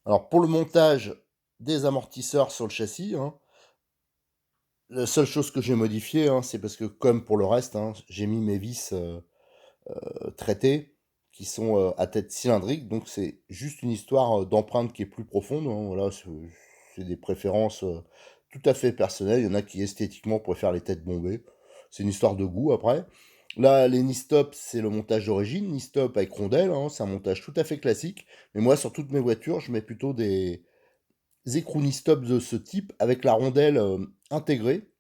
Alors pour le montage des amortisseurs sur le châssis, hein, la seule chose que j'ai modifiée, hein, c'est parce que comme pour le reste, hein, j'ai mis mes vis traitées qui sont à tête cylindrique, donc c'est juste une histoire d'empreinte qui est plus profonde, hein, voilà, c'est des préférences tout à fait personnelles. Il y en a qui esthétiquement préfèrent les têtes bombées. C'est une histoire de goût après. Là, les Nistop, c'est le montage d'origine. Nistop avec rondelle, hein, c'est un montage tout à fait classique. Mais moi, sur toutes mes voitures, je mets plutôt des écrous Nistop de ce type avec la rondelle intégrée.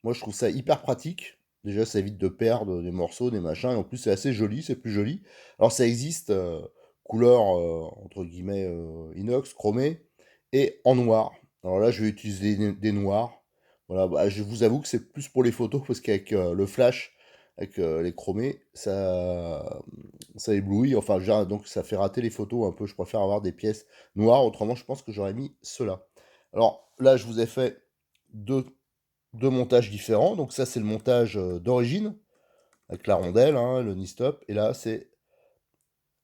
Moi, je trouve ça hyper pratique. Déjà, ça évite de perdre des morceaux, des machins. Et en plus, c'est assez joli, c'est plus joli. Alors, ça existe couleur, entre guillemets, inox, chromé, et en noir. Alors là, je vais utiliser des noirs. Voilà, bah, je vous avoue que c'est plus pour les photos, parce qu'avec le flash, avec les chromés, ça éblouit. Enfin, donc ça fait rater les photos un peu. Je préfère avoir des pièces noires. Autrement, je pense que j'aurais mis cela. Alors là, je vous ai fait deux deux montages différents. Donc ça, c'est le montage d'origine, avec la rondelle, hein, le knee-stop. Et là, c'est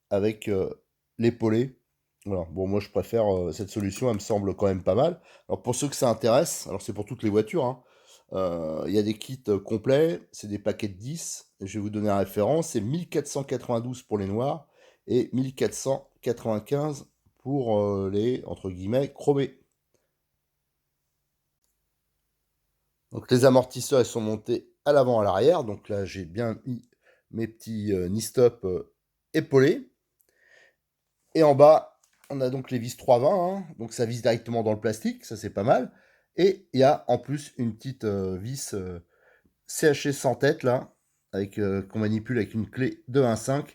avec l'épaulé. Voilà. Bon, moi, je préfère cette solution, elle me semble quand même pas mal. Alors pour ceux que ça intéresse, alors c'est pour toutes les voitures, hein, il y a des kits complets, c'est des paquets de 10. Je vais vous donner la référence, c'est 1492 pour les noirs et 1495 pour les, entre guillemets, chromés. Donc les amortisseurs, ils sont montés à l'avant, à l'arrière. Donc là, j'ai bien mis mes petits knee-stop épaulés. Et en bas, on a donc les vis 320, hein. Donc ça vise directement dans le plastique, ça c'est pas mal. Et il y a en plus une petite vis CHC sans tête là, avec qu'on manipule avec une clé 215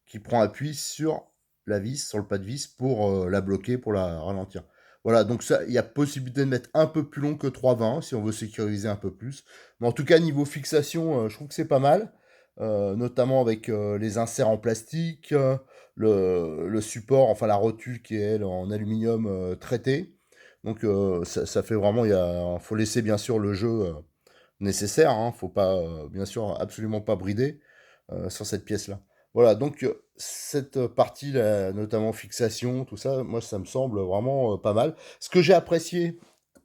qui prend appui sur la vis, sur le pas de vis pour la bloquer, pour la ralentir. Voilà, donc ça, il y a possibilité de mettre un peu plus long que 3,20 si on veut sécuriser un peu plus. Mais en tout cas, niveau fixation, je trouve que c'est pas mal. Notamment avec les inserts en plastique, le support, enfin la rotule qui est elle, en aluminium traité. Donc ça fait vraiment, faut laisser bien sûr le jeu nécessaire, hein, faut pas, bien sûr, absolument pas brider sur cette pièce-là. Voilà, donc cette partie-là, notamment fixation, tout ça, moi, ça me semble vraiment pas mal. Ce que j'ai apprécié,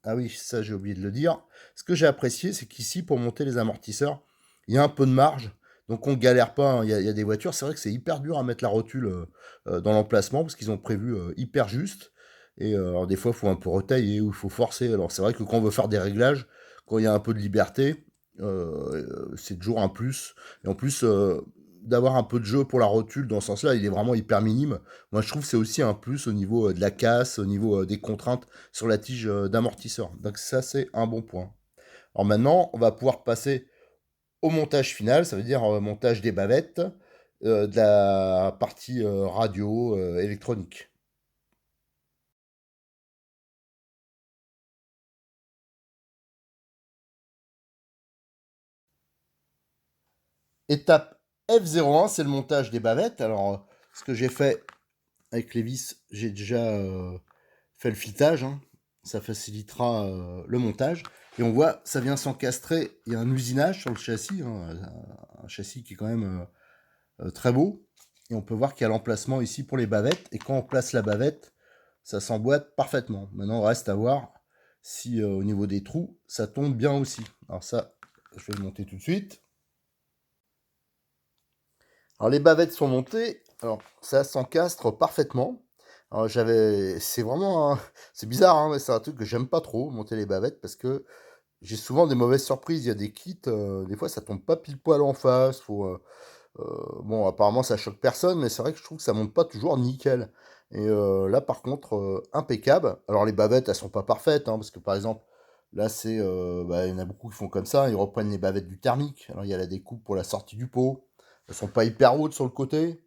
ah oui, ça j'ai oublié de le dire, ce que j'ai apprécié, c'est qu'ici, pour monter les amortisseurs, il y a un peu de marge, donc on galère pas, hein. Il y a des voitures, c'est vrai que c'est hyper dur à mettre la rotule dans l'emplacement, parce qu'ils ont prévu hyper juste, et alors des fois, il faut un peu retailler, ou il faut forcer. Alors c'est vrai que quand on veut faire des réglages, quand il y a un peu de liberté, c'est toujours un plus. Et en plus, d'avoir un peu de jeu pour la rotule dans ce sens-là, il est vraiment hyper minime. Moi, je trouve que c'est aussi un plus au niveau de la casse, au niveau des contraintes sur la tige d'amortisseur. Donc ça, c'est un bon point. Alors maintenant, on va pouvoir passer au montage final, ça veut dire montage des bavettes, de la partie radio électronique. Étape F01, c'est le montage des bavettes. Alors, ce que j'ai fait avec les vis, j'ai déjà fait le filetage, hein. Ça facilitera le montage. Et on voit, ça vient s'encastrer. Il y a un usinage sur le châssis, hein, un châssis qui est quand même très beau. Et on peut voir qu'il y a l'emplacement ici pour les bavettes. Et quand on place la bavette, ça s'emboîte parfaitement. Maintenant, il reste à voir si au niveau des trous, ça tombe bien aussi. Alors ça, je vais le monter tout de suite. Alors les bavettes sont montées, alors ça s'encastre parfaitement. Alors c'est vraiment, c'est bizarre, hein, mais c'est un truc que j'aime pas trop, monter les bavettes, parce que j'ai souvent des mauvaises surprises. Il y a des kits, des fois ça tombe pas pile poil en face. Bon, apparemment ça choque personne, mais c'est vrai que je trouve que ça monte pas toujours nickel. Et là par contre, impeccable. Alors les bavettes, elles sont pas parfaites, hein, parce que par exemple, là il y en a beaucoup qui font comme ça, ils reprennent les bavettes du thermique. Alors il y a la découpe pour la sortie du pot. Elles sont pas hyper hautes sur le côté.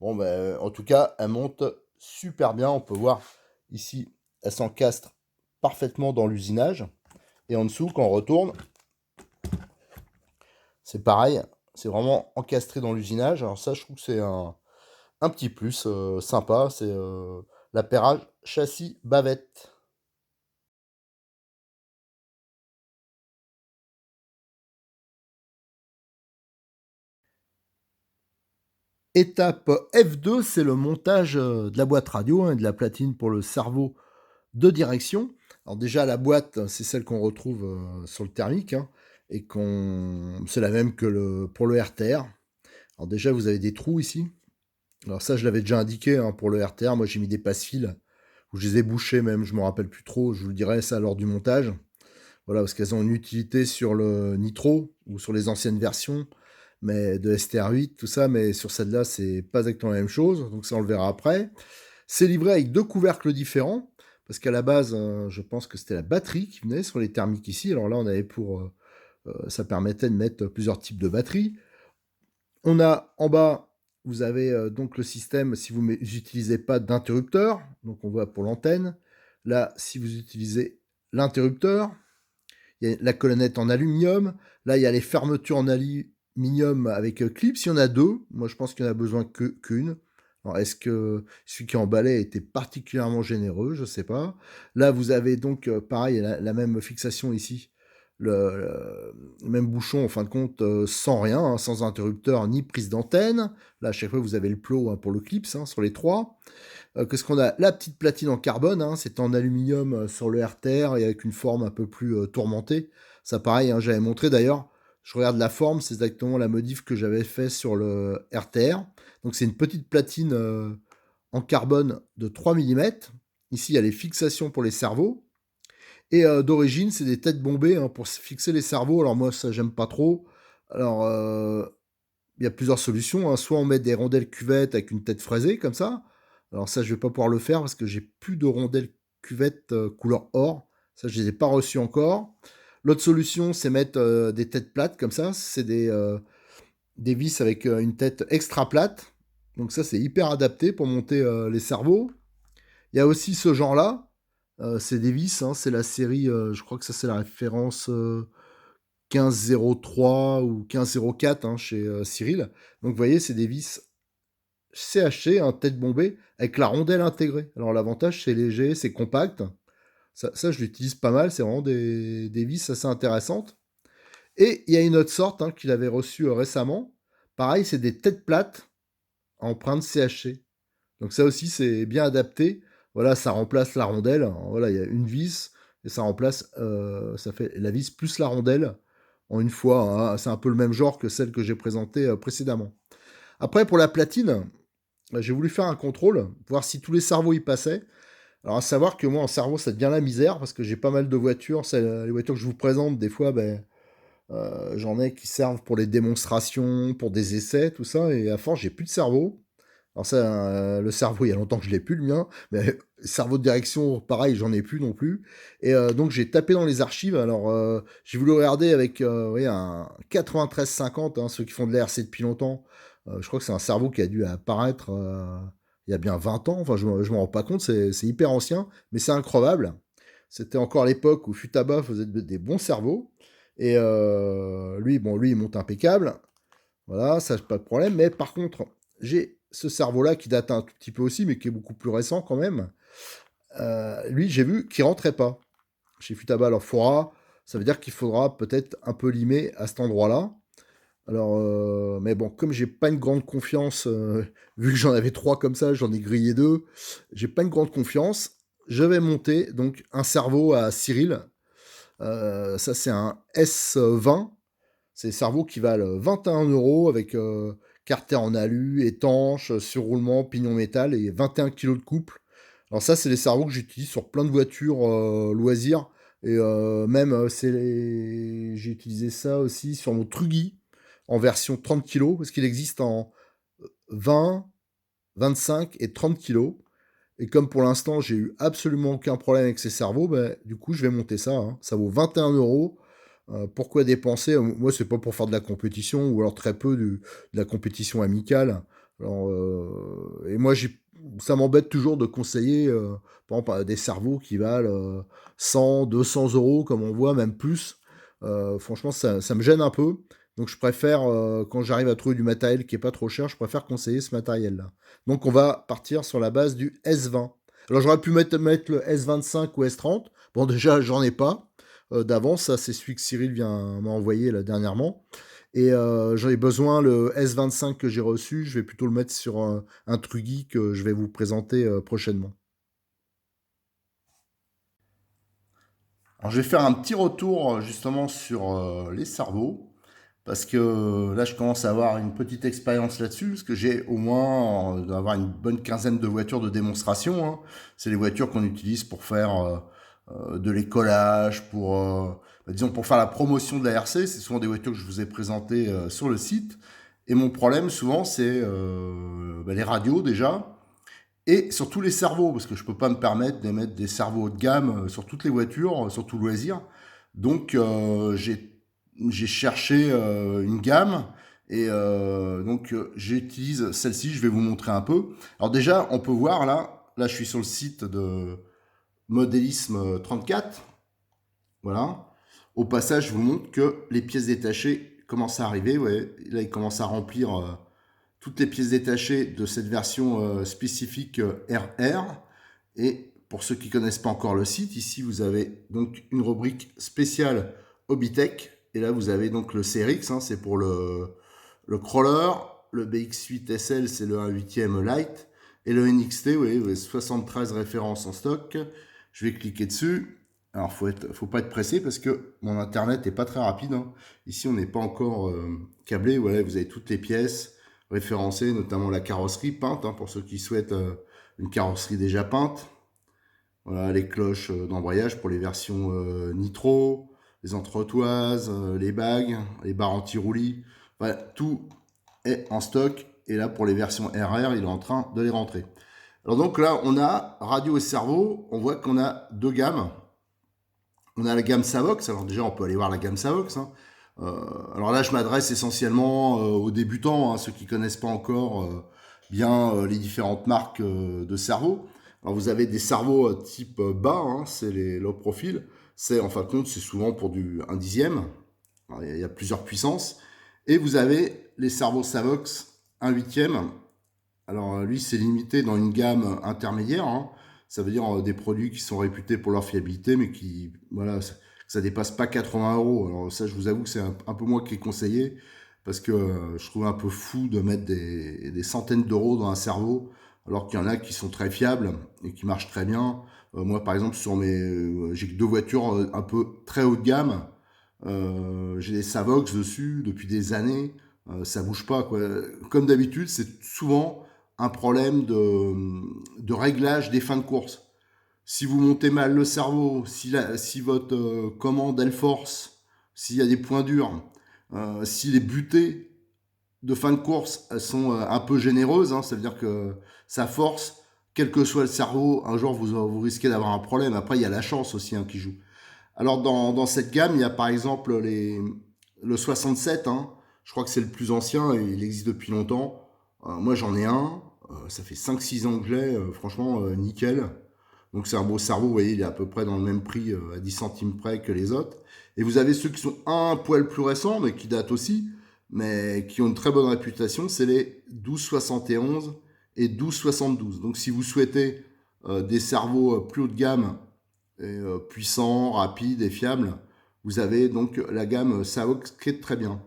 Bon, ben, en tout cas, elle monte super bien. On peut voir ici, elle s'encastre parfaitement dans l'usinage. Et en dessous, quand on retourne, c'est pareil. C'est vraiment encastré dans l'usinage. Alors ça, je trouve que c'est un petit plus sympa. C'est l'appairage châssis bavette. Étape F2, c'est le montage de la boîte radio et de la platine pour le cerveau de direction. Alors déjà, la boîte, c'est celle qu'on retrouve sur le thermique, hein, et c'est la même que pour le RTR. Alors déjà, vous avez des trous ici. Alors ça, je l'avais déjà indiqué, hein, pour le RTR. Moi, j'ai mis des passe-fils, où je les ai bouchés même, je me rappelle plus trop. Je vous le dirai ça lors du montage. Voilà, parce qu'elles ont une utilité sur le Nitro, ou sur les anciennes versions, mais de STR8, tout ça, mais sur celle-là, c'est pas exactement la même chose. Donc ça, on le verra après. C'est livré avec deux couvercles différents, parce qu'à la base, je pense que c'était la batterie qui venait sur les thermiques ici. Alors là, on avait ça permettait de mettre plusieurs types de batteries. On a en bas, vous avez donc le système si vous n'utilisez pas d'interrupteur, donc on voit pour l'antenne. Là, si vous utilisez l'interrupteur, il y a la colonnette en aluminium. Là, il y a les fermetures en aluminium avec clips. Il y en a deux. Moi, je pense qu'il y en a besoin qu'une. Alors, est-ce que celui qui emballait était particulièrement généreux? Je ne sais pas. Là, vous avez donc, pareil, la même fixation ici. Le même bouchon, en fin de compte, sans rien, hein, sans interrupteur ni prise d'antenne. Là, à chaque fois, vous avez le plot, hein, pour le clips, hein, sur les trois. Qu'est-ce qu'on a? La petite platine en carbone, hein, c'est en aluminium sur le RTR et avec une forme un peu plus tourmentée. Ça, pareil, hein, j'avais montré d'ailleurs. Je regarde la forme, c'est exactement la modif que j'avais fait sur le RTR. Donc, c'est une petite platine en carbone de 3 mm. Ici, il y a les fixations pour les cerveaux. Et d'origine, c'est des têtes bombées, hein, pour fixer les cerveaux. Alors, moi, ça, j'aime pas trop. Alors, il y a plusieurs solutions, hein. Soit on met des rondelles cuvettes avec une tête fraisée, comme ça. Alors ça, je vais pas pouvoir le faire parce que j'ai plus de rondelles cuvettes couleur or. Ça, je les ai pas reçues encore. L'autre solution, c'est mettre des têtes plates, comme ça. C'est des vis avec une tête extra plate. Donc ça, c'est hyper adapté pour monter les cerveaux. Il y a aussi ce genre-là. C'est des vis, hein, c'est la série, je crois que ça c'est la référence 1503 ou 1504, hein, chez Cyril. Donc vous voyez, c'est des vis CHC, hein, tête bombée, avec la rondelle intégrée. Alors l'avantage, c'est léger, c'est compact. Ça, je l'utilise pas mal, c'est vraiment des vis assez intéressantes. Et il y a une autre sorte, hein, qu'il avait reçue récemment. Pareil, c'est des têtes plates à empreinte CHC. Donc ça aussi, c'est bien adapté. Voilà, ça remplace la rondelle. Alors, voilà, il y a une vis et ça remplace, ça fait la vis plus la rondelle en une fois, hein. C'est un peu le même genre que celle que j'ai présentée précédemment. Après, pour la platine, j'ai voulu faire un contrôle, voir si tous les cerveaux y passaient. Alors, à savoir que moi, en cerveau, ça devient la misère parce que j'ai pas mal de voitures. Les voitures que je vous présente, des fois, ben, j'en ai qui servent pour les démonstrations, pour des essais, tout ça. Et à force, j'ai plus de cerveau. Alors ça, le cerveau, il y a longtemps que je l'ai plus le mien, mais cerveau de direction, pareil, j'en ai plus non plus. Et donc j'ai tapé dans les archives. Alors j'ai voulu regarder avec oui, un 9350, hein, ceux qui font de la RC depuis longtemps. Je crois que c'est un cerveau qui a dû apparaître il y a bien 20 ans. Enfin, je me rends pas compte, c'est hyper ancien, mais c'est incroyable. C'était encore l'époque où Futaba faisait des bons cerveaux. Et lui, bon, lui, il monte impeccable. Voilà, ça, pas de problème. Mais par contre, j'ai ce cerveau-là qui date un tout petit peu aussi, mais qui est beaucoup plus récent quand même. Lui, j'ai vu qu'il rentrait pas chez Futaba. Alors, ça veut dire qu'il faudra peut-être un peu limer à cet endroit-là. Alors, mais bon, comme j'ai pas une grande confiance, vu que j'en avais trois comme ça, j'en ai grillé deux, j'ai pas une grande confiance. Je vais monter donc un cerveau à Cyril. Ça, c'est un S20. C'est des cerveaux qui valent 21 euros avec carter en alu, étanche, surroulement, pignon métal et 21 kilos de couple. Alors ça, c'est les cerveaux que j'utilise sur plein de voitures loisirs. Et même, j'ai utilisé ça aussi sur mon Trugy en version 30 kilos, parce qu'il existe en 20, 25 et 30 kilos. Et comme pour l'instant, j'ai eu absolument aucun problème avec ces cerveaux, ben, du coup, je vais monter ça, hein. Ça vaut 21 euros. Pourquoi dépenser? Moi, c'est pas pour faire de la compétition ou alors très peu de la compétition amicale. Alors, et moi, ça m'embête toujours de conseiller, par exemple, des cerveaux qui valent 100, 200 euros, comme on voit, même plus. Franchement, ça me gêne un peu. Donc, je préfère, quand j'arrive à trouver du matériel qui est pas trop cher, je préfère conseiller ce matériel-là. Donc, on va partir sur la base du S20. Alors, j'aurais pu mettre le S25 ou S30. Bon, déjà, j'en ai pas d'avance. Ça, c'est celui que Cyril m'a envoyé là, dernièrement. Et j'en ai besoin, le S25 que j'ai reçu, je vais plutôt le mettre sur un Trugy que je vais vous présenter prochainement. Alors je vais faire un petit retour justement sur les cerveaux, parce que là je commence à avoir une petite expérience là-dessus, parce que j'ai au moins avoir une bonne quinzaine de voitures de démonstration, hein. C'est les voitures qu'on utilise pour faire de l'écolage, disons pour faire la promotion de la RC. C'est souvent des voitures que je vous ai présentées sur le site. Et mon problème souvent c'est les radios déjà. Et surtout les cerveaux, parce que je peux pas me permettre de mettre des cerveaux haut de gamme sur toutes les voitures, sur tout loisir. Donc j'ai cherché une gamme et j'utilise celle-ci. Je vais vous montrer un peu. Alors déjà, on peut voir là je suis sur le site de Modélisme 34. Voilà. Au passage, je vous montre que les pièces détachées commencent à arriver. Ouais. Là, ils commencent à remplir toutes les pièces détachées de cette version spécifique RR. Et pour ceux qui ne connaissent pas encore le site, ici vous avez donc une rubrique spéciale Hobbytech. Et là vous avez donc le CRX, hein, c'est pour le crawler. Le BX8 SL, c'est le 1/8e Lite. Et le NXT, oui, vous avez 73 références en stock. Je vais cliquer dessus. Alors, faut pas être pressé parce que mon internet n'est pas très rapide, hein. Ici, on n'est pas encore câblé. Voilà, vous avez toutes les pièces référencées, notamment la carrosserie peinte, hein, pour ceux qui souhaitent une carrosserie déjà peinte. Voilà, les cloches d'embrayage pour les versions nitro, les entretoises, les bagues, les barres anti-roulis. Voilà, tout est en stock. Et là, pour les versions RR, il est en train de les rentrer. Alors donc là, on a radio et cerveau. On voit qu'on a deux gammes. On a la gamme Savox. Alors déjà, on peut aller voir la gamme Savox, hein. Alors là, je m'adresse essentiellement aux débutants, hein, ceux qui connaissent pas encore bien les différentes marques de cerveaux. Alors vous avez des cerveaux type bas, hein, c'est les low profil. C'est en fin de compte, c'est souvent pour du 1/10. Alors, il y a plusieurs puissances. Et vous avez les cerveaux Savox 1/8. Alors lui, c'est limité dans une gamme intermédiaire, hein. Ça veut dire des produits qui sont réputés pour leur fiabilité, mais qui, voilà, ça dépasse pas 80 euros. Alors ça, je vous avoue que c'est un peu moi qui ai conseillé, parce que je trouve un peu fou de mettre des centaines d'euros dans un cerveau, alors qu'il y en a qui sont très fiables et qui marchent très bien. Moi, par exemple, j'ai que deux voitures un peu très haut de gamme. J'ai des Savox dessus depuis des années. Ça bouge pas, quoi. Comme d'habitude, c'est souvent un problème de réglage des fins de course. Si vous montez mal le cerveau, si votre commande elle force, s'il y a des points durs, si les butées de fin de course elles sont un peu généreuses, hein, ça veut dire que ça force, quel que soit le cerveau, un jour vous risquez d'avoir un problème. Après, il y a la chance aussi, hein, qui joue. Alors dans cette gamme, il y a par exemple le 67, hein. Je crois que c'est le plus ancien et il existe depuis longtemps. Moi j'en ai un, ça fait 5-6 ans que je l'ai, franchement nickel. Donc c'est un beau cerveau, vous voyez, il est à peu près dans le même prix, à 10 centimes près que les autres. Et vous avez ceux qui sont un poil plus récents, mais qui datent aussi, mais qui ont une très bonne réputation, c'est les 1271 et 1272. Donc si vous souhaitez des cerveaux plus haut de gamme, et, puissant, rapide et fiable, vous avez donc la gamme Savox qui est très bien.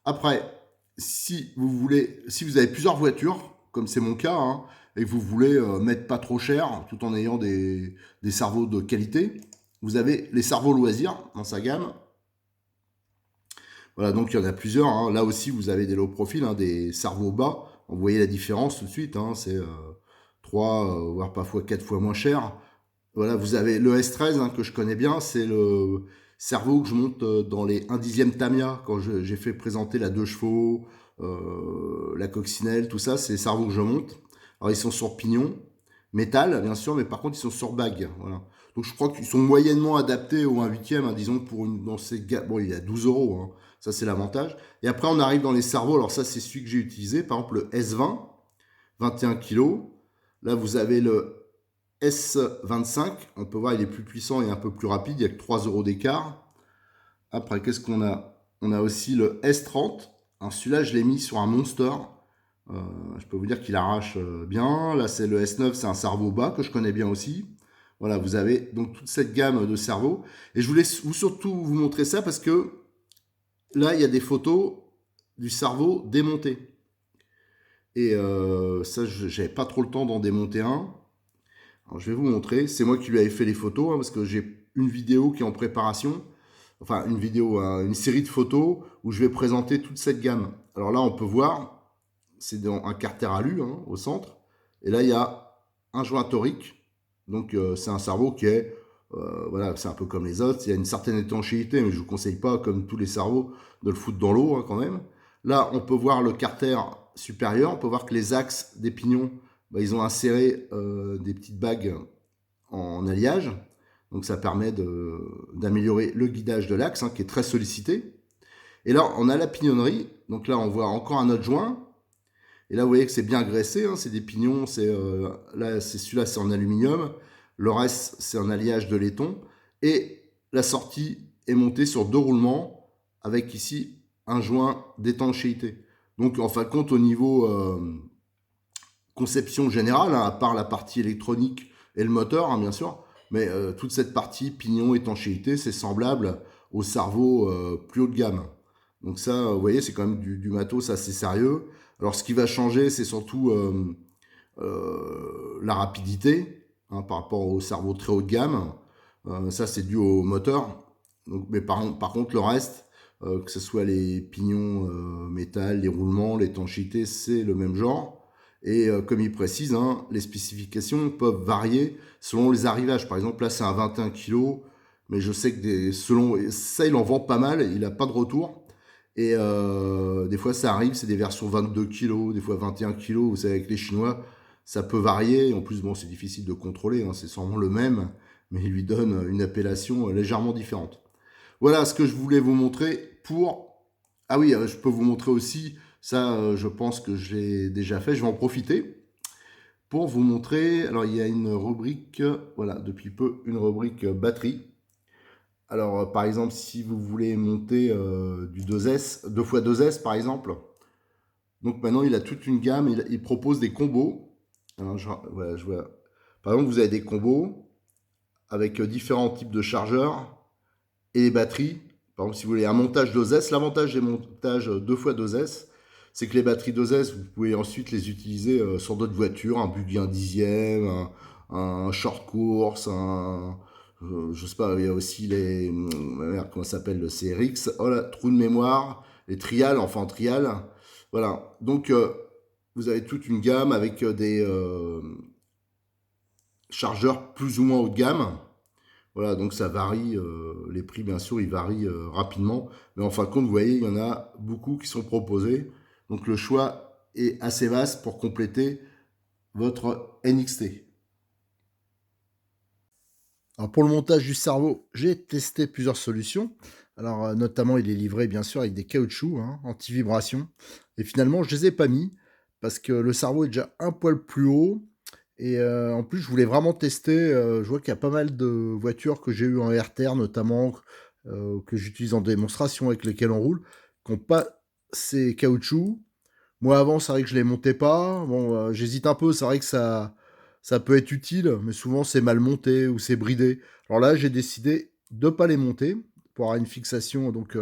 Après, si vous avez plusieurs voitures, comme c'est mon cas, hein, et que vous voulez mettre pas trop cher, tout en ayant des cerveaux de qualité, vous avez les cerveaux loisirs dans sa gamme. Voilà, donc il y en a plusieurs, hein. Là aussi, vous avez des low profil, hein, des cerveaux bas. Vous voyez la différence tout de suite, hein, c'est 3, voire parfois 4 fois moins cher. Voilà, vous avez le S13, hein, que je connais bien, c'est le cerveau que je monte dans les 1/10 Tamiya quand j'ai fait présenter la 2 chevaux, la coccinelle, tout ça, c'est les cerveaux que je monte. Alors ils sont sur pignon, métal bien sûr, mais par contre ils sont sur bague. Voilà. Donc je crois qu'ils sont moyennement adaptés au 1/8, hein, disons pour dans ces bon, il y a 12 euros, hein, ça c'est l'avantage. Et après on arrive dans les cerveaux, alors ça c'est celui que j'ai utilisé, par exemple le S20. 21 kg. Là, vous avez le S25. On peut voir, il est plus puissant et un peu plus rapide. Il n'y a que 3 € d'écart. Après, qu'est-ce qu'on a? On a aussi le S30. Alors celui-là, je l'ai mis sur un Monster. Je peux vous dire qu'il arrache bien. Là, c'est le S9, c'est un cerveau bas que je connais bien aussi. Voilà, vous avez donc toute cette gamme de cerveaux. Et je voulais surtout vous montrer ça parce que là, il y a des photos du cerveau démonté. Et ça, j'avais pas trop le temps d'en démonter un. Alors, je vais vous montrer. C'est moi qui lui avais fait les photos parce que j'ai une vidéo qui est en préparation. Enfin, une vidéo, une série de photos où je vais présenter toute cette gamme. Alors là, on peut voir, c'est dans un carter alu au centre. Et là, il y a un joint torique. Donc, c'est un cerveau qui est, voilà, c'est un peu comme les autres. Il y a une certaine étanchéité, mais je ne vous conseille pas, comme tous les cerveaux, de le foutre dans l'eau quand même. Là, on peut voir le carter supérieur. On peut voir que les axes des pignons, bah, ils ont inséré des petites bagues en alliage. Donc ça permet d'améliorer le guidage de l'axe, qui est très sollicité. Et là, on a la pignonnerie. Donc là, on voit encore un autre joint. Et là, vous voyez que c'est bien graissé. C'est des pignons. Là, celui-là, c'est en aluminium. Le reste, c'est en alliage de laiton. Et la sortie est montée sur 2 roulements avec ici un joint d'étanchéité. Donc, en fin de compte, au niveau conception générale, à part la partie électronique et le moteur, bien sûr, mais toute cette partie pignon, étanchéité, c'est semblable au cerveau plus haut de gamme. Donc ça, vous voyez, c'est quand même du matos assez sérieux. Alors ce qui va changer, c'est surtout la rapidité par rapport au cerveau très haut de gamme. Ça, c'est dû au moteur. Donc, mais par contre, le reste, que ce soit les pignons métal, les roulements, l'étanchéité, c'est le même genre. Et comme il précise, les spécifications peuvent varier selon les arrivages. Par exemple, là, c'est un 21 kg, mais je sais que selon ça, il en vend pas mal, il n'a pas de retour. Et des fois, ça arrive, c'est des versions 22 kg, des fois 21 kg. Vous savez, avec les Chinois, ça peut varier. En plus, bon, c'est difficile de contrôler, c'est sûrement le même, mais il lui donne une appellation légèrement différente. Voilà ce que je voulais vous montrer pour... Ah oui, je peux vous montrer aussi, ça je pense que je l'ai déjà fait, je vais en profiter pour vous montrer. Alors il y a une rubrique, voilà, depuis peu, une rubrique batterie. Alors par exemple, si vous voulez monter du 2S, 2x2S par exemple, donc maintenant il a toute une gamme, il propose des combos. Alors voilà, je vois. Par exemple, vous avez des combos avec différents types de chargeurs et les batteries. Par exemple, si vous voulez un montage 2S, l'avantage des montages 2x2S, c'est que les batteries 2S, vous pouvez ensuite les utiliser sur d'autres voitures, un buggy 1/10, un short course, je sais pas, il y a aussi les, comment ça s'appelle, le CRX, oh là, trou de mémoire, les trials, enfin en trial. Voilà, donc vous avez toute une gamme avec des chargeurs plus ou moins haut de gamme. Voilà, donc ça varie, les prix bien sûr, ils varient rapidement. Mais en fin de compte, vous voyez, il y en a beaucoup qui sont proposés. Donc le choix est assez vaste pour compléter votre NXT. Alors pour le montage du cerveau, j'ai testé plusieurs solutions. Alors notamment, il est livré bien sûr avec des caoutchoucs anti-vibration. Et finalement, je les ai pas mis parce que le cerveau est déjà un poil plus haut. Et en plus, je voulais vraiment tester. Je vois qu'il y a pas mal de voitures que j'ai eues en RTR, notamment, que j'utilise en démonstration, avec lesquelles on roule, qui n'ont pas ces caoutchoucs. Moi, avant, c'est vrai que je les montais pas. Bon, j'hésite un peu. C'est vrai que ça peut être utile, mais souvent, c'est mal monté ou c'est bridé. Alors là, j'ai décidé de pas les monter pour avoir une fixation donc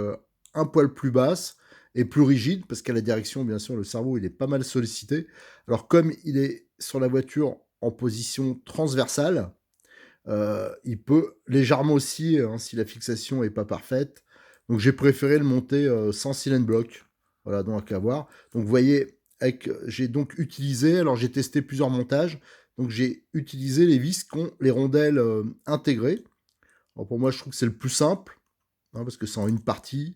un poil plus basse et plus rigide, parce qu'à la direction, bien sûr, le cerveau, il est pas mal sollicité. Alors, comme il est sur la voiture en position transversale, il peut légèrement osciller si la fixation est pas parfaite. Donc, j'ai préféré le monter sans silent block. Voilà, donc à voir. Donc, vous voyez, j'ai donc utilisé, alors j'ai testé plusieurs montages. Donc, j'ai utilisé les vis qui ont les rondelles intégrées. Alors, pour moi, je trouve que c'est le plus simple, parce que c'est en une partie,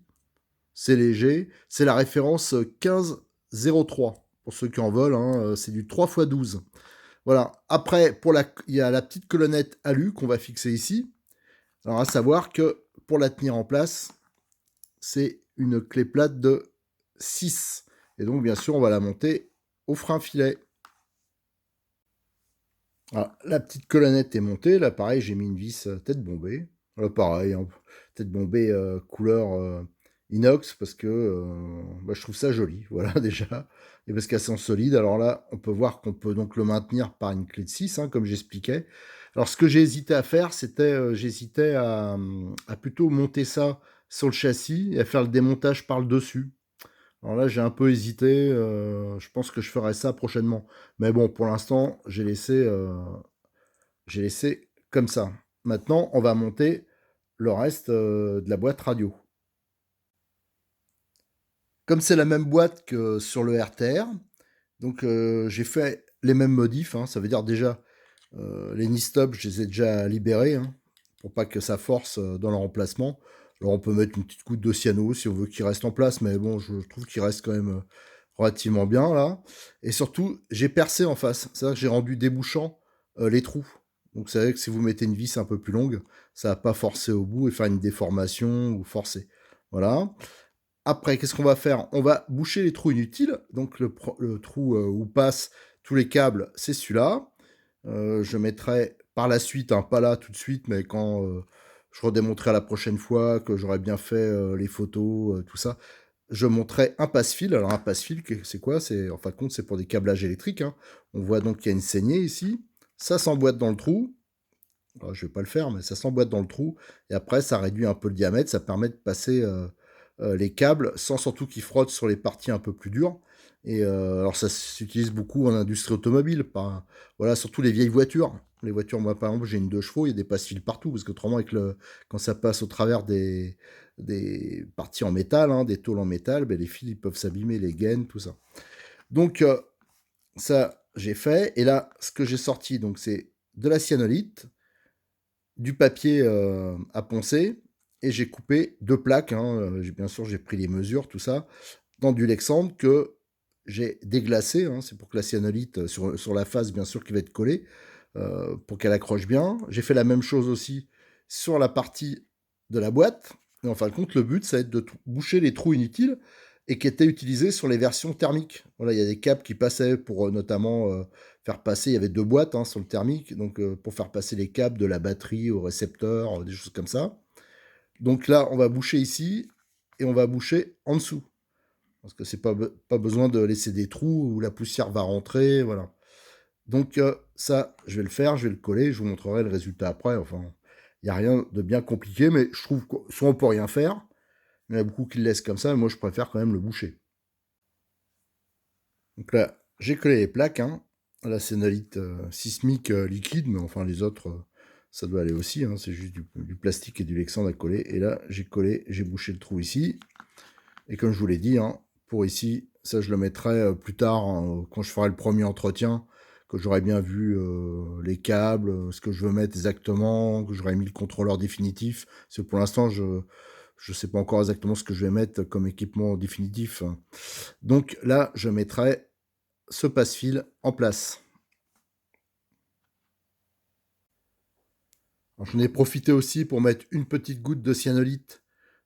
c'est léger. C'est la référence 1503. Pour ceux qui en veulent, c'est du 3x12. Voilà. Après, il y a la petite colonnette alu qu'on va fixer ici. Alors, à savoir que pour la tenir en place, c'est une clé plate de 6. Et donc, bien sûr, on va la monter au frein filet. Ah, la petite colonnette est montée. Là, pareil, j'ai mis une vis tête bombée. Là, pareil, hein, tête bombée couleur inox parce que bah, je trouve ça joli. Voilà, déjà. Et parce qu'elles sont solides. Alors là, on peut voir qu'on peut donc le maintenir par une clé de 6, hein, comme j'expliquais. Alors, ce que j'ai hésité à faire, c'était j'hésitais à plutôt monter ça sur le châssis et à faire le démontage par le dessus. Alors là, j'ai un peu hésité. Je pense que je ferai ça prochainement. Mais bon, pour l'instant, j'ai laissé comme ça. Maintenant, on va monter le reste de la boîte radio. Comme c'est la même boîte que sur le RTR, donc j'ai fait les mêmes modifs, hein. Ça veut dire déjà les knee-stop, je les ai déjà libérés, hein, pour pas que ça force dans le remplacement. Alors on peut mettre une petite goutte de cyano si on veut qu'il reste en place, mais bon, je trouve qu'il reste quand même relativement bien là. Et surtout, j'ai percé en face, c'est-à-dire que j'ai rendu débouchant les trous. Donc c'est vrai que si vous mettez une vis un peu plus longue, ça va pas forcer au bout et faire une déformation ou forcer. Voilà. Après, qu'est-ce qu'on va faire? On va boucher les trous inutiles. Donc le trou où passent tous les câbles, c'est celui-là. Je mettrai par la suite, hein, pas là tout de suite, mais quand je redémontrerai la prochaine fois que j'aurai bien fait les photos, tout ça, je montrerai un passe-fil. Alors un passe-fil, c'est quoi? C'est en fin de compte, c'est pour des câblages électriques, hein. On voit donc qu'il y a une saignée ici. Ça s'emboîte dans le trou. Alors, je vais pas le faire, mais ça s'emboîte dans le trou. Et après, ça réduit un peu le diamètre. Ça permet de passer les câbles sans surtout qu'ils frottent sur les parties un peu plus dures. Et alors, ça s'utilise beaucoup en industrie automobile. Voilà, surtout les vieilles voitures. Les voitures, moi, par exemple, j'ai une 2 chevaux, il y a des passe-fils partout. Parce qu'autrement, quand ça passe au travers des parties en métal, hein, des tôles en métal, ben, les fils ils peuvent s'abîmer, les gaines, tout ça. Donc, ça, j'ai fait. Et là, ce que j'ai sorti, donc, c'est de la cyanolite, du papier à poncer et j'ai coupé deux plaques, hein, bien sûr, j'ai pris les mesures, tout ça, dans du Lexandre que j'ai déglacé, hein, c'est pour que la cyanolite sur la face, bien sûr, qui va être collée, pour qu'elle accroche bien. J'ai fait la même chose aussi sur la partie de la boîte. Et en fin de compte, le but, ça va être de boucher les trous inutiles et qui étaient utilisés sur les versions thermiques. Voilà, il y a des câbles qui passaient pour notamment faire passer, il y avait deux boîtes, hein, sur le thermique, donc pour faire passer les câbles de la batterie au récepteur, des choses comme ça. Donc là, on va boucher ici et on va boucher en dessous. Parce que c'est pas besoin de laisser des trous où la poussière va rentrer, voilà. Donc ça, je vais le faire, je vais le coller, je vous montrerai le résultat après. Enfin, il n'y a rien de bien compliqué, mais je trouve que soit on peut rien faire, il y en a beaucoup qui le laissent comme ça, mais moi je préfère quand même le boucher. Donc là, j'ai collé les plaques, hein. La sénolite sismique liquide, mais enfin les autres, ça doit aller aussi, hein. C'est juste du plastique et du Lexandre à coller. Et là, j'ai collé, j'ai bouché le trou ici. Et comme je vous l'ai dit, hein, pour ici, ça je le mettrai plus tard, hein, quand je ferai le premier entretien, que j'aurai bien vu les câbles, ce que je veux mettre exactement, que j'aurai mis le contrôleur définitif. Parce que pour l'instant, je ne sais pas encore exactement ce que je vais mettre comme équipement définitif. Donc là, je mettrai ce passe-fil en place. J'en ai profité aussi pour mettre une petite goutte de cyanolite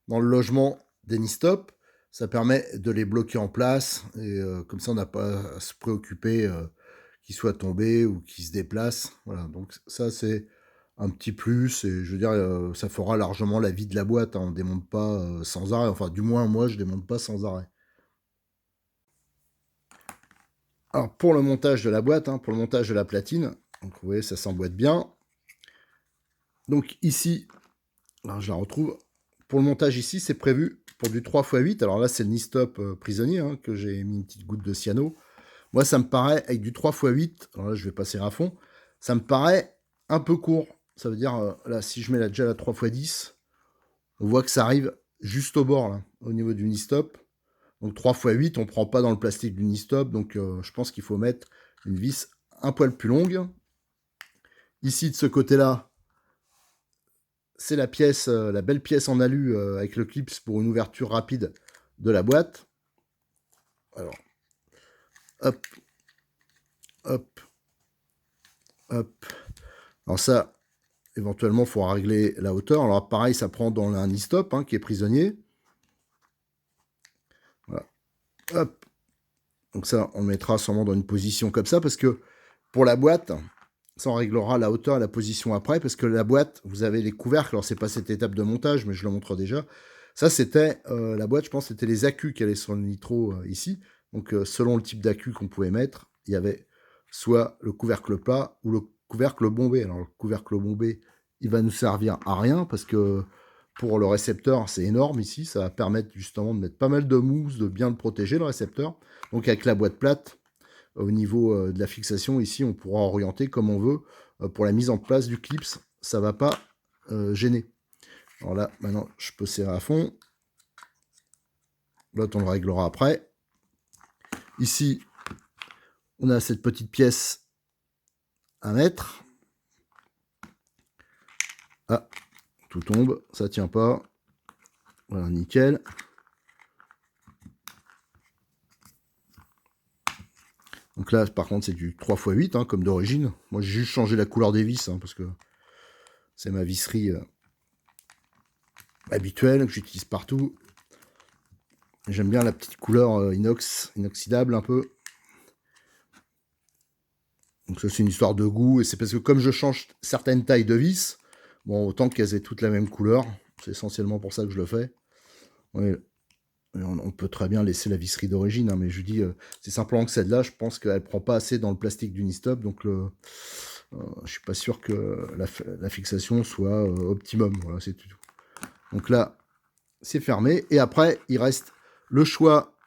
dans le logement des Nistop. Ça permet de les bloquer en place et comme ça on n'a pas à se préoccuper qu'ils soient tombés ou qu'ils se déplacent. Voilà, donc ça c'est un petit plus et je veux dire ça fera largement la vie de la boîte, hein. On ne démonte pas sans arrêt, enfin du moins moi je démonte pas sans arrêt. Alors pour le montage de la boîte, hein, pour le montage de la platine, donc vous voyez ça s'emboîte bien. Donc ici, alors je la retrouve. Pour le montage ici, c'est prévu pour du 3x8. Alors là, c'est le Nistop prisonnier, hein, que j'ai mis une petite goutte de cyano. Moi, ça me paraît, avec du 3x8, alors là, je vais passer à fond, ça me paraît un peu court. Ça veut dire, là, si je mets déjà la 3x10, on voit que ça arrive juste au bord, là, au niveau du Nistop. Donc 3x8, on ne prend pas dans le plastique du Nistop, donc je pense qu'il faut mettre une vis un poil plus longue. Ici, de ce côté-là, c'est la pièce, la belle pièce en alu avec le clips pour une ouverture rapide de la boîte. Alors, hop, hop, hop. Alors ça, éventuellement, il faudra régler la hauteur. Alors pareil, ça prend dans un e-stop, hein, qui est prisonnier. Voilà. Hop. Donc ça, on le mettra sûrement dans une position comme ça, parce que pour la boîte, ça on réglera la hauteur et la position après, parce que la boîte, vous avez les couvercles, alors c'est pas cette étape de montage, mais je le montre déjà. Ça c'était, la boîte, je pense, c'était les accus qui allaient sur le nitro ici. Donc selon le type d'accu qu'on pouvait mettre, il y avait soit le couvercle plat ou le couvercle bombé. Alors le couvercle bombé, il va nous servir à rien, parce que pour le récepteur, c'est énorme ici, ça va permettre justement de mettre pas mal de mousse, de bien le protéger, le récepteur. Donc avec la boîte plate, au niveau de la fixation, ici, on pourra orienter comme on veut. Pour la mise en place du clips, ça va pas gêner. Alors là, maintenant, je peux serrer à fond. L'autre, on le réglera après. Ici, on a cette petite pièce à mettre. Ah, tout tombe, ça tient pas. Voilà, nickel. Donc là, par contre, c'est du 3x8, hein, comme d'origine. Moi, j'ai juste changé la couleur des vis, hein, parce que c'est ma visserie habituelle que j'utilise partout. J'aime bien la petite couleur inoxydable un peu. Donc ça, c'est une histoire de goût. Et c'est parce que comme je change certaines tailles de vis, bon, autant qu'elles aient toutes la même couleur. C'est essentiellement pour ça que je le fais. Oui, on peut très bien laisser la visserie d'origine, hein, mais je dis, c'est simplement que celle-là, je pense qu'elle prend pas assez dans le plastique d'Unistop, donc je suis pas sûr que la fixation soit optimum. Voilà, c'est tout. Donc là, c'est fermé. Et après, il reste le choix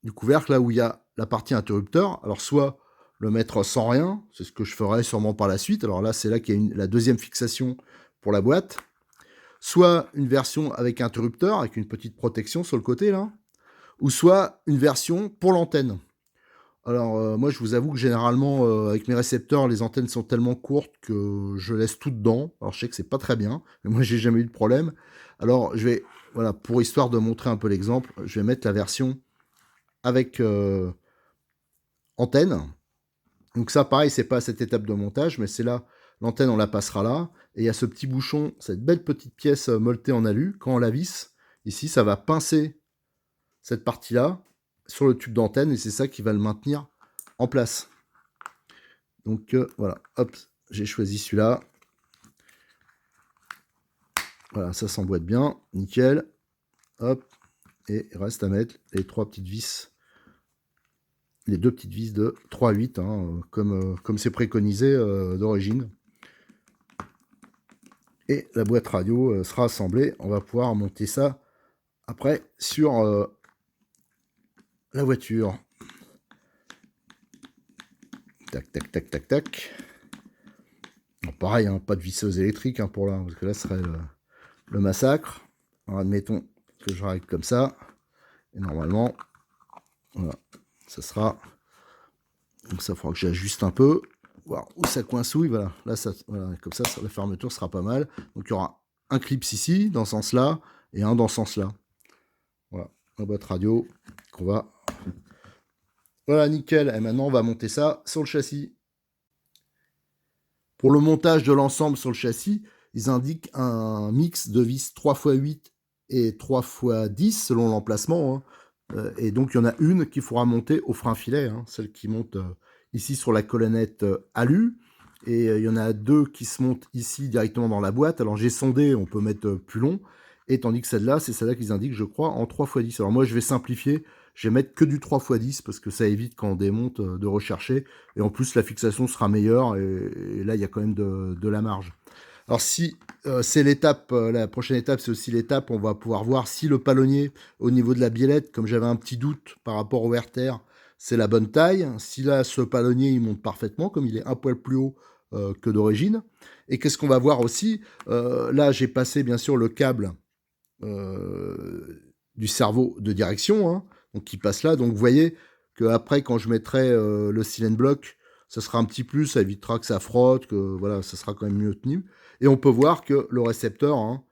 du couvercle, là où il y a la partie interrupteur. Alors, soit le mettre sans rien, c'est ce que je ferai sûrement par la suite. Alors là, c'est là qu'il y a la deuxième fixation pour la boîte. Soit une version avec interrupteur, avec une petite protection sur le côté, là. Ou soit une version pour l'antenne. Alors, moi, je vous avoue que généralement, avec mes récepteurs, les antennes sont tellement courtes que je laisse tout dedans. Alors, je sais que c'est pas très bien, mais moi, j'ai jamais eu de problème. Alors, je vais, voilà, pour histoire de montrer un peu l'exemple, je vais mettre la version avec antenne. Donc ça, pareil, c'est pas à cette étape de montage, mais c'est là, l'antenne, on la passera là. Et il y a ce petit bouchon, cette belle petite pièce molletée en alu. Quand on la visse, ici, ça va pincer cette partie-là sur le tube d'antenne, et c'est ça qui va le maintenir en place. Donc voilà, hop, j'ai choisi celui-là. Voilà, ça s'emboîte bien, nickel. Hop, et il reste à mettre les trois petites vis, les deux petites vis de 3,8, hein, comme c'est préconisé d'origine. Et la boîte radio sera assemblée. On va pouvoir monter ça après sur la voiture. Tac, tac, tac, tac, tac. Bon, pareil, hein, pas de visseuse électrique hein, pour là, parce que là, ce serait le massacre. Alors, admettons que je règle comme ça. Et normalement, voilà, ça sera... Donc ça, il faudra que j'ajuste un peu. Voir où ça coincouille, voilà. Là, ça, voilà, comme ça, la fermeture sera pas mal. Donc il y aura un clips ici, dans ce sens-là, et un dans ce sens-là. Voilà, la boîte radio qu'on va... Voilà, nickel. Et maintenant, on va monter ça sur le châssis. Pour le montage de l'ensemble sur le châssis, ils indiquent un mix de vis 3x8 et 3x10 selon l'emplacement. Hein. Et donc, il y en a une qu'il faudra monter au frein filet, hein, celle qui monte ici sur la colonnette alu. Et il y en a deux qui se montent ici directement dans la boîte. Alors, j'ai sondé, on peut mettre plus long. Et tandis que celle-là, c'est celle-là qu'ils indiquent, je crois, en 3x10. Alors moi, je vais simplifier. Je vais mettre que du 3x10 parce que ça évite quand on démonte de rechercher. Et en plus, la fixation sera meilleure. Et là, il y a quand même de la marge. Alors si c'est l'étape, la prochaine étape, c'est aussi l'étape, on va pouvoir voir si le palonnier, au niveau de la biellette, comme j'avais un petit doute par rapport au RTR, c'est la bonne taille. Si là, ce palonnier, il monte parfaitement, comme il est un poil plus haut que d'origine. Et qu'est-ce qu'on va voir aussi là, j'ai passé, bien sûr, le câble du cerveau de direction, hein, donc qui passe là. Donc vous voyez qu'après, quand je mettrai le silent block, ça sera un petit plus, ça évitera que ça frotte, que voilà, ça sera quand même mieux tenu. Et on peut voir que le récepteur, hein,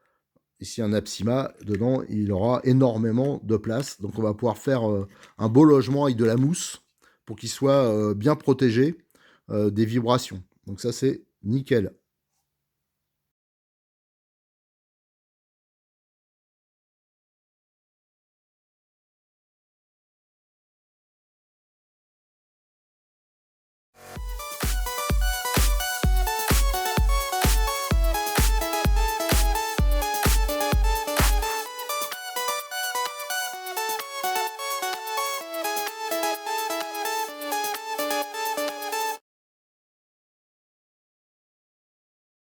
ici un Apsima, dedans, il aura énormément de place. Donc on va pouvoir faire un beau logement avec de la mousse pour qu'il soit bien protégé des vibrations. Donc ça, c'est nickel.